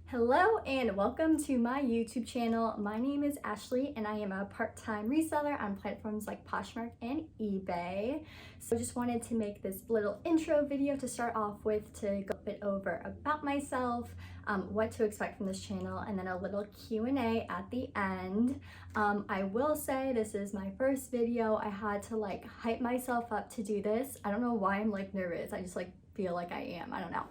Hello and welcome to my YouTube channel. My name is Ashley and I am a part-time reseller on platforms like Poshmark and eBay. So I just wanted to make this little intro video to start off with to go a bit over about myself, what to expect from this channel, and then a little Q&A at the end. I will say this is my first video. I had to hype myself up to do this. I don't know why I'm nervous. I just feel like I am. I don't know.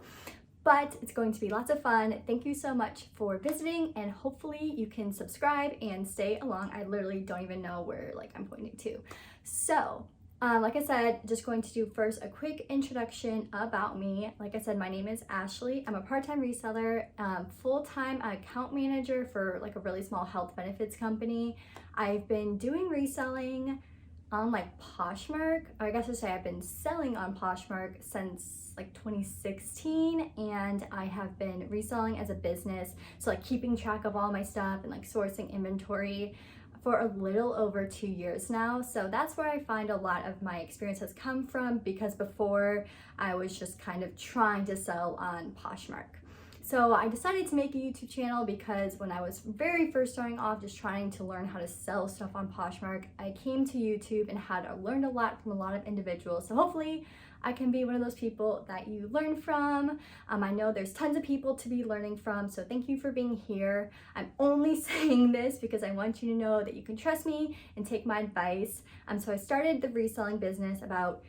But it's going to be lots of fun. Thank you so much for visiting, and hopefully you can subscribe and stay along. I literally don't even know where I'm pointing to. So like I said, just going to do first a quick introduction about me. Like I said, my name is Ashley. I'm a part-time reseller, full-time account manager for a really small health benefits company. I've been doing reselling on Poshmark, or I guess to say I've been selling on Poshmark since 2016, and I have been reselling as a business, so keeping track of all my stuff and sourcing inventory for a little over 2 years now. So that's where I find a lot of my experience has come from, because before I was just kind of trying to sell on Poshmark. So I decided to make a YouTube channel because when I was very first starting off, just trying to learn how to sell stuff on Poshmark, I came to YouTube and had learned a lot from a lot of individuals. So hopefully I can be one of those people that you learn from. I know there's tons of people to be learning from, so thank you for being here. I'm only saying this because I want you to know that you can trust me and take my advice. So I started the reselling business about,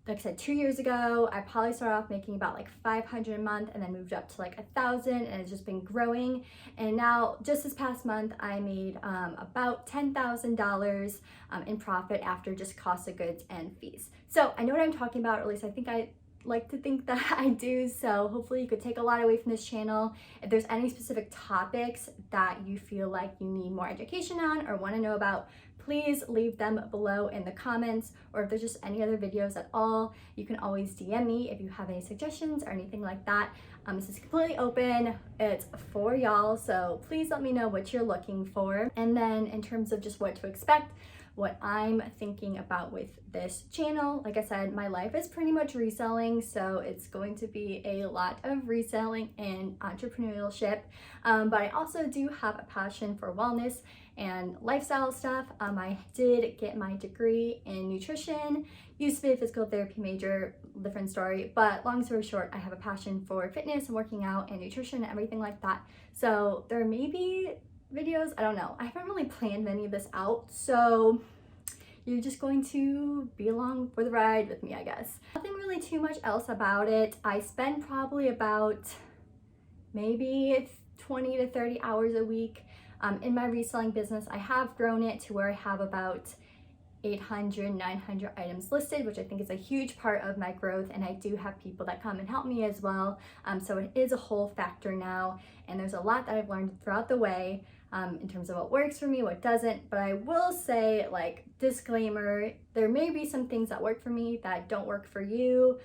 like I said, 2 years ago. I probably started off making about $500 a month and then moved up to 1,000, and it's just been growing. And now just this past month I made about $10,000 in profit after just cost of goods and fees. So I know what I'm talking about, or at least I think I like to think that I do. So hopefully you could take a lot away from this channel. If there's any specific topics that you feel like you need more education on or want to know about, please leave them below in the comments, or if there's just any other videos at all, you can always DM me if you have any suggestions or anything like that. This is completely open. It's for y'all, so please let me know what you're looking for. And then in terms of just what to expect, what I'm thinking about with this channel, like I said, my life is pretty much reselling, so it's going to be a lot of reselling and entrepreneurship, but I also do have a passion for wellness and lifestyle stuff. I did get my degree in nutrition, used to be a physical therapy major, different story, but long story short, I have a passion for fitness and working out and nutrition and everything like that. So there may be videos, I don't know, I haven't really planned any of this out, so you're just going to be along for the ride with me, I guess. Nothing really too much else about it. I spend probably about maybe 20 to 30 hours a week in my reselling business. I have grown it to where I have about 800, 900 items listed, which I think is a huge part of my growth, and I do have people that come and help me as well. So it is a whole factor now, and there's a lot that I've learned throughout the way in terms of what works for me, what doesn't. But I will say, disclaimer, there may be some things that work for me that don't work for you.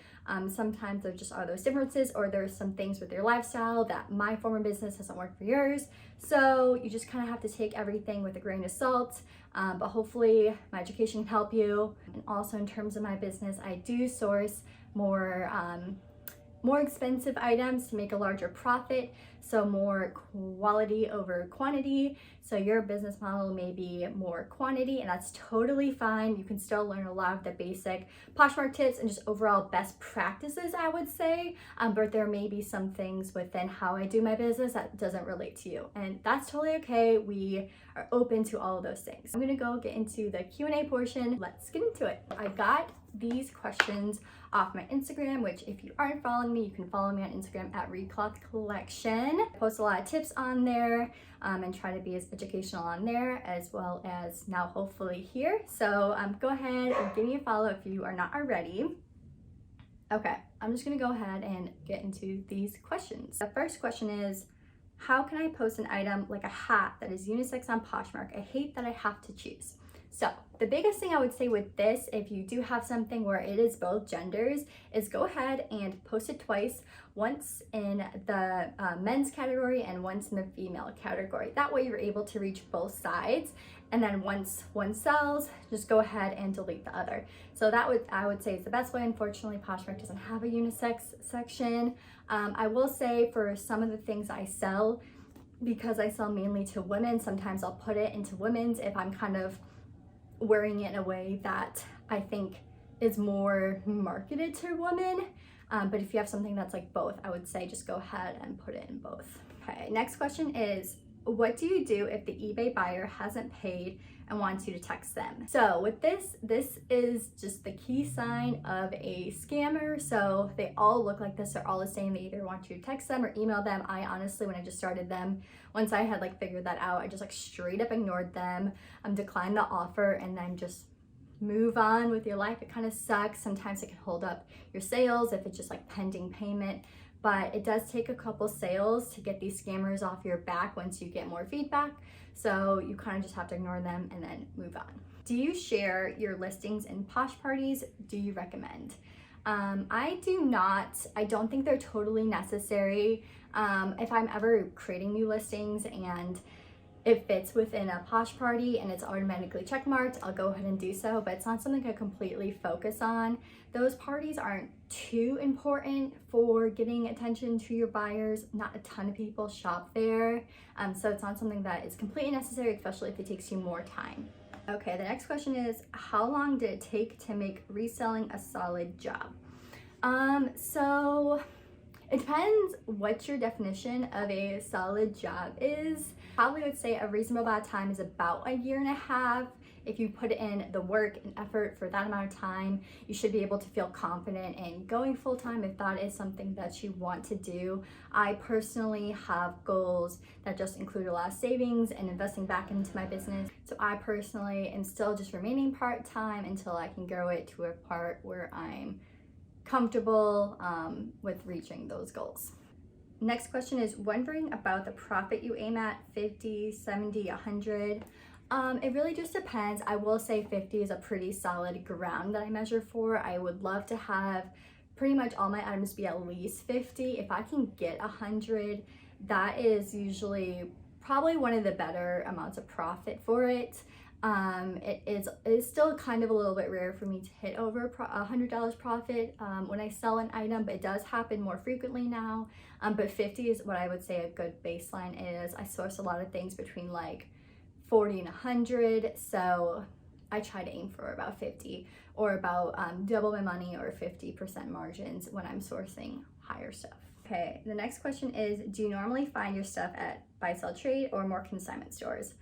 Sometimes there just are those differences, or there's some things with your lifestyle that my former business doesn't work for yours. So you just kind of have to take everything with a grain of salt, but hopefully my education can help you. And also in terms of my business, I do source more expensive items to make a larger profit, so more quality over quantity. So your business model may be more quantity, and that's totally fine. You can still learn a lot of the basic Poshmark tips and just overall best practices, I would say, but there may be some things within how I do my business that doesn't relate to you, and that's totally okay. We are open to all of those things. I'm gonna go get into the Q&A portion. Let's get into it. I got these questions off my Instagram, which if you aren't following me, you can follow me on Instagram at ReCloth Collection. I post a lot of tips on there and try to be as educational on there as well as now hopefully here. So go ahead and give me a follow if you are not already. Okay, I'm just gonna go ahead and get into these questions. The first question is, how can I post an item like a hat that is unisex on Poshmark? I hate that I have to choose. So the biggest thing I would say with this, if you do have something where it is both genders, is go ahead and post it twice, once in the men's category and once in the female category. That way you're able to reach both sides. And then once one sells, just go ahead and delete the other. So that I would say is the best way. Unfortunately, Poshmark doesn't have a unisex section. I will say for some of the things I sell, because I sell mainly to women, sometimes I'll put it into women's if I'm kind of wearing it in a way that I think is more marketed to women. But if you have something that's like both, I would say just go ahead and put it in both. Okay, next question is, what do you do if the eBay buyer hasn't paid and wants you to text them? So with this is just the key sign of a scammer. So they all look like this. They're all the same. They either want you to text them or email them. I honestly, when I just started them, once I had like figured that out, I just like straight up ignored them, declined the offer, and then just move on with your life. It kind of sucks. Sometimes it can hold up your sales if it's just like pending payment. But it does take a couple sales to get these scammers off your back once you get more feedback. So you kind of just have to ignore them and then move on. Do you share your listings in Posh parties? Do you recommend? I do not. I don't think they're totally necessary. If I'm ever creating new listings and it fits within a Posh party and it's automatically checkmarked, I'll go ahead and do so, but it's not something I completely focus on. Those parties aren't too important for getting attention to your buyers. Not a ton of people shop there, so it's not something that is completely necessary, especially if it takes you more time. Okay, the next question is, how long did it take to make reselling a solid job? So it depends what your definition of a solid job is. Probably would say a reasonable amount of time is about 1.5 years. If you put in the work and effort for that amount of time, you should be able to feel confident in going full-time if that is something that you want to do. I personally have goals that just include a lot of savings and investing back into my business. So I personally am still just remaining part-time until I can grow it to a part where I'm comfortable with reaching those goals. Next question is wondering about the profit you aim at, 50, 70, 100. It really just depends. I will say 50 is a pretty solid ground that I measure for. I would love to have pretty much all my items be at least 50. If I can get 100, that is usually probably one of the better amounts of profit for it. It is still kind of a little bit rare for me to hit over $100 profit when I sell an item, but it does happen more frequently now. But 50 is what I would say a good baseline is. I source a lot of things between like 40 and 100, so I try to aim for about 50 or about double my money or 50% margins when I'm sourcing higher stuff. Okay, the next question is, do you normally find your stuff at buy, sell, trade or more consignment stores?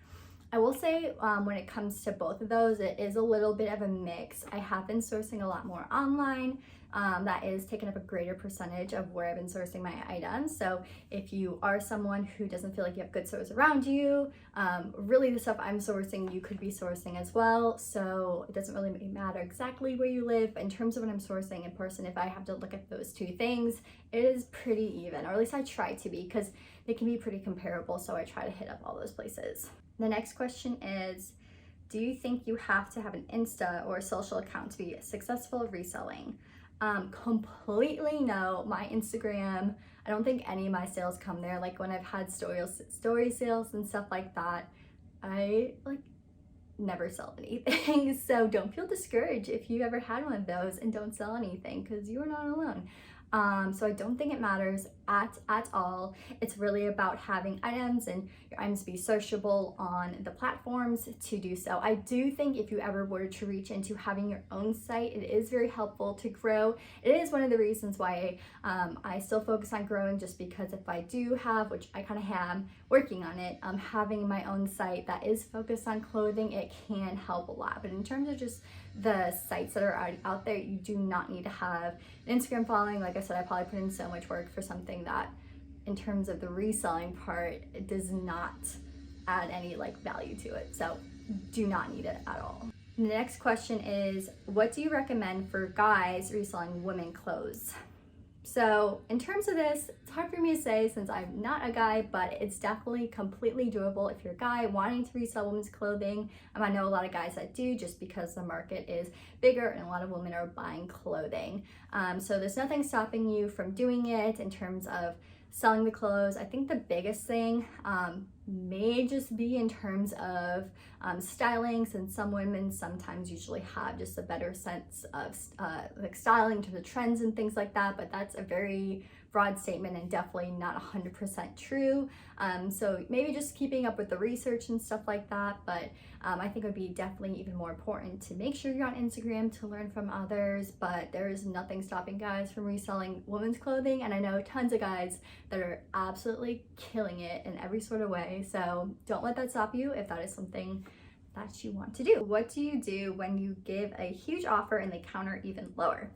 I will say when it comes to both of those, it is a little bit of a mix. I have been sourcing a lot more online. That is taking up a greater percentage of where I've been sourcing my items. So if you are someone who doesn't feel like you have good stores around you, really the stuff I'm sourcing, you could be sourcing as well. So it doesn't really matter exactly where you live. But in terms of when I'm sourcing in person, if I have to look at those two things, it is pretty even, or at least I try to be, because they can be pretty comparable. So I try to hit up all those places. The next question is, do you think you have to have an Insta or a social account to be successful reselling? Completely no. My Instagram, I don't think any of my sales come there. Like when I've had story sales and stuff like that, I like never sell anything. So don't feel discouraged if you ever had one of those and don't sell anything, because you are not alone. So I don't think it matters at all. It's really about having items and your items be searchable on the platforms to do so. I do think if you ever were to reach into having your own site, it is very helpful to grow. It is one of the reasons why I still focus on growing, just because if I do have, which I kind of am working on it, having my own site that is focused on clothing, it can help a lot. But in terms of just the sites that are out there, you do not need to have an Instagram following. Like I said, I probably put in so much work for something that in terms of the reselling part, it does not add any like value to it. So do not need it at all. The next question is, what do you recommend for guys reselling women clothes? So in terms of this, it's hard for me to say since I'm not a guy, but it's definitely completely doable if you're a guy wanting to resell women's clothing. I know a lot of guys that do just because the market is bigger and a lot of women are buying clothing. So there's nothing stopping you from doing it in terms of selling the clothes. I think the biggest thing may just be in terms of styling, since some women sometimes usually have just a better sense of like styling to the trends and things like that, but that's a very broad statement and definitely not 100% true. So maybe just keeping up with the research and stuff like that, but I think it would be definitely even more important to make sure you're on Instagram to learn from others. But there is nothing stopping guys from reselling women's clothing, and I know tons of guys that are absolutely killing it in every sort of way. So don't let that stop you if that is something that you want to do. What do you do when you give a huge offer and they counter even lower?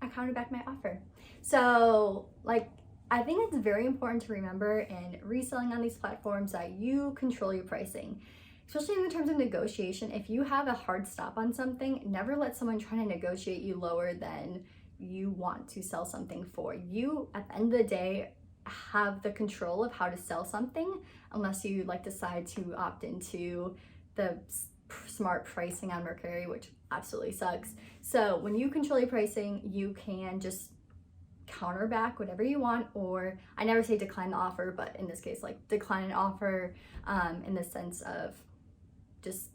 I counter back my offer. So I think it's very important to remember in reselling on these platforms that you control your pricing, especially in terms of negotiation. If you have a hard stop on something, never let someone try to negotiate you lower than you want to sell something for. You, at the end of the day, have the control of how to sell something, unless you decide to opt into the smart pricing on Mercury, which absolutely sucks. So when you control your pricing, you can just counter back whatever you want, or I never say decline the offer, but in this case, decline an offer in the sense of just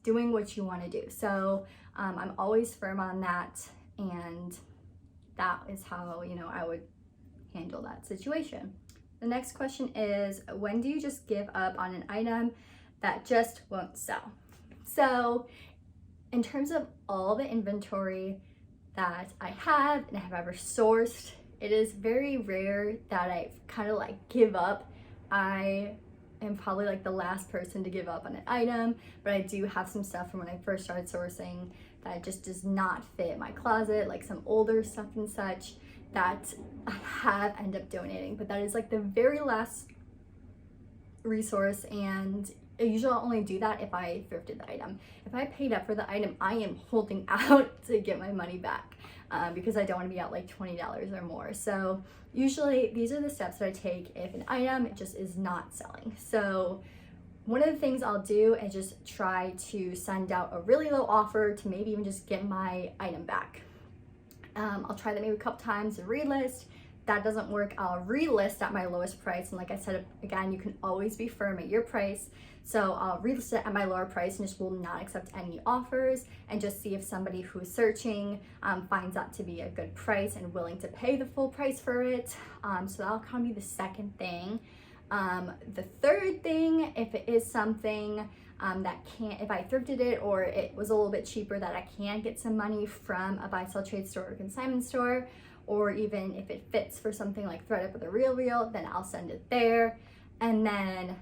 doing what you want to do. So I'm always firm on that, and that is how I would handle that situation. The next question is, when do you just give up on an item that just won't sell? So in terms of all the inventory that I have and have ever sourced, it is very rare that I kind of give up. I am probably the last person to give up on an item, but I do have some stuff from when I first started sourcing that just does not fit my closet, like some older stuff and such that I have ended up donating. But that is the very last resource, and usually I'll only do that if I thrifted the item. If I paid up for the item, I am holding out to get my money back because I don't want to be out $20 or more. So usually these are the steps that I take if an item just is not selling. So one of the things I'll do is just try to send out a really low offer to maybe even just get my item back. I'll try that maybe a couple times and relist. That doesn't work, I'll relist at my lowest price. And like I said, again, you can always be firm at your price. So I'll relist it at my lower price and just will not accept any offers, and just see if somebody who's searching finds that to be a good price and willing to pay the full price for it. So that'll kind of be the second thing. The third thing, if it is something if I thrifted it or it was a little bit cheaper, that I can get some money from a buy, sell, trade store or consignment store, or even if it fits for something like ThredUp or The RealReal, then I'll send it there. And then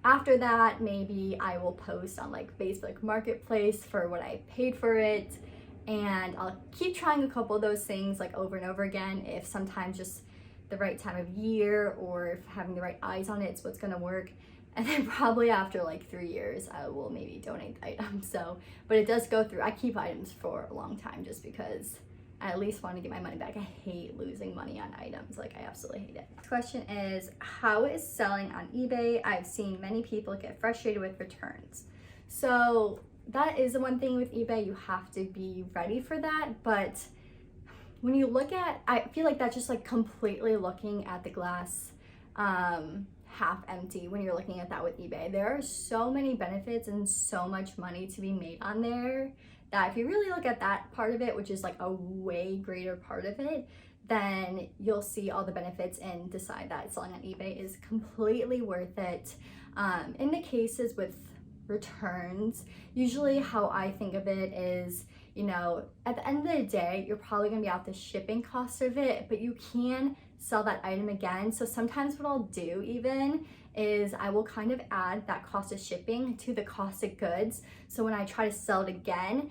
after that, maybe I will post on Facebook Marketplace for what I paid for it. And I'll keep trying a couple of those things over and over again. If sometimes just the right time of year or if having the right eyes on it's what's gonna work. And then probably after 3 years, I will maybe donate the item. So, but it does go through, I keep items for a long time just because I at least want to get my money back. I hate losing money on items. I absolutely hate it. Next question is, how is selling on eBay? I've seen many people get frustrated with returns. So that is the one thing with eBay, you have to be ready for that. But when you look at, I feel that's just completely looking at the glass half empty when you're looking at that with eBay. There are so many benefits and so much money to be made on there that if you really look at that part of it, which is a way greater part of it, then you'll see all the benefits and decide that selling on eBay is completely worth it. In the cases with returns, usually how I think of it is, at the end of the day, you're probably gonna be out the shipping cost of it, but you can sell that item again. So sometimes what I'll do even is I will kind of add that cost of shipping to the cost of goods. So when I try to sell it again,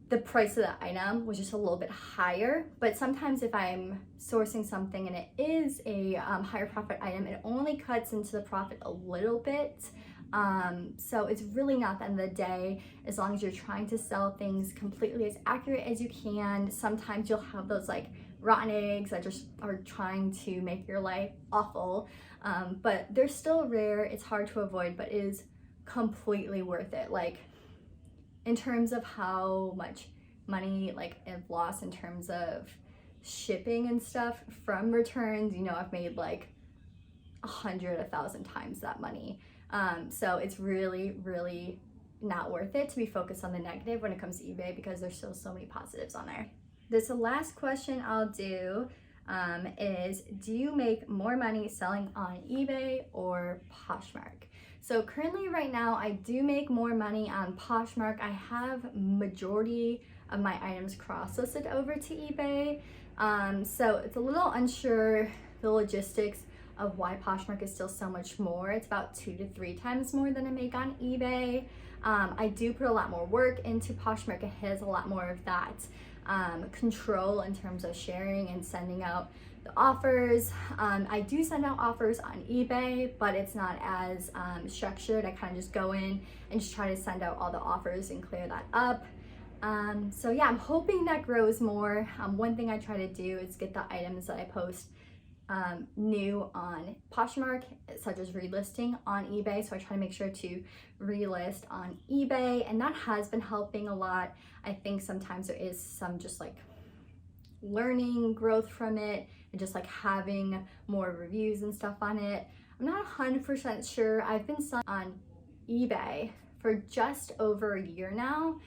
the price of the item was just a little bit higher. But sometimes if I'm sourcing something and it is a higher profit item, it only cuts into the profit a little bit. So it's really not the end of the day, as long as you're trying to sell things completely as accurate as you can. Sometimes you'll have those rotten eggs that just are trying to make your life awful. But they're still rare, it's hard to avoid, but it is completely worth it. Like, in terms of how much money like I've lost in terms of shipping and stuff from returns, you know, I've made like 1,000 times that money. So it's really, really not worth it to be focused on the negative when it comes to eBay, because there's still so many positives on there. This last question I'll do is, do you make more money selling on eBay or Poshmark? So currently right now I do make more money on Poshmark. I have majority of my items cross-listed over to eBay. So it's a little unsure, the logistics of why Poshmark is still so much more. It's about 2 to 3 times more than I make on eBay. I do put a lot more work into Poshmark. It has a lot more of that control in terms of sharing and sending out the offers. I do send out offers on eBay, but it's not as structured. I kind of just go in and just try to send out all the offers and clear that up. So yeah, I'm hoping that grows more. One thing I try to do is get the items that I post new on Poshmark, such as relisting on eBay. So I try to make sure to relist on eBay, and that has been helping a lot. I think sometimes there is some just like learning growth from it, and just like having more reviews and stuff on it. I'm not 100% sure. I've been selling on eBay for just over a year now.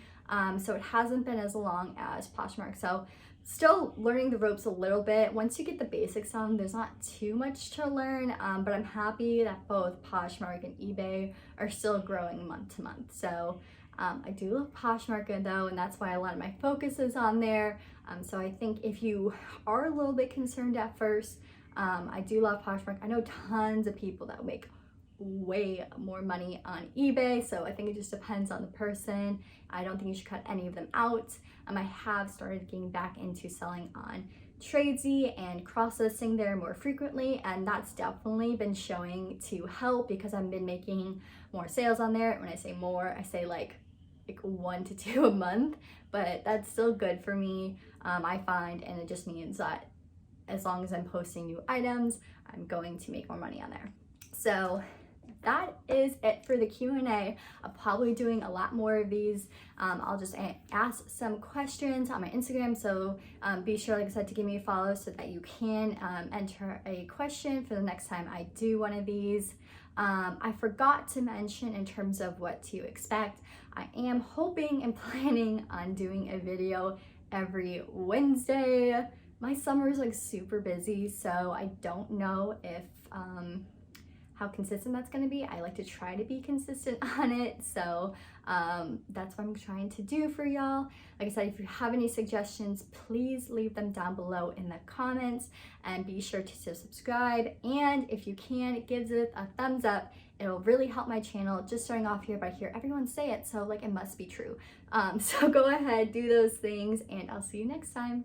So it hasn't been as long as Poshmark. So still learning the ropes a little bit. Once you get the basics down, there's not too much to learn, but I'm happy that both Poshmark and eBay are still growing month to month. So I do love Poshmark though, and that's why a lot of my focus is on there. So I think if you are a little bit concerned at first, I do love Poshmark. I know tons of people that make way more money on eBay, so I think it just depends on the person. I don't think you should cut any of them out. I have started getting back into selling on Tradesy and cross-listing there more frequently, and that's definitely been showing to help because I've been making more sales on there. When I say more, I say like 1 to 2 a month, but that's still good for me, I find, and it just means that as long as I'm posting new items, I'm going to make more money on there. So that is it for the Q&A. I'm probably doing a lot more of these. I'll just ask some questions on my Instagram, so be sure, like I said, to give me a follow so that you can enter a question for the next time I do one of these. I forgot to mention in terms of what to expect, I am hoping and planning on doing a video every Wednesday. My summer is like super busy, so I don't know if how consistent that's going to be. I like to try to be consistent on it, so that's what I'm trying to do for y'all. Like I said, if you have any suggestions, please leave them down below in the comments, and be sure to subscribe, and if you can, give it a thumbs up. It'll really help my channel. Just starting off here, but I hear everyone say it, so like it must be true. So go ahead, do those things, and I'll see you next time.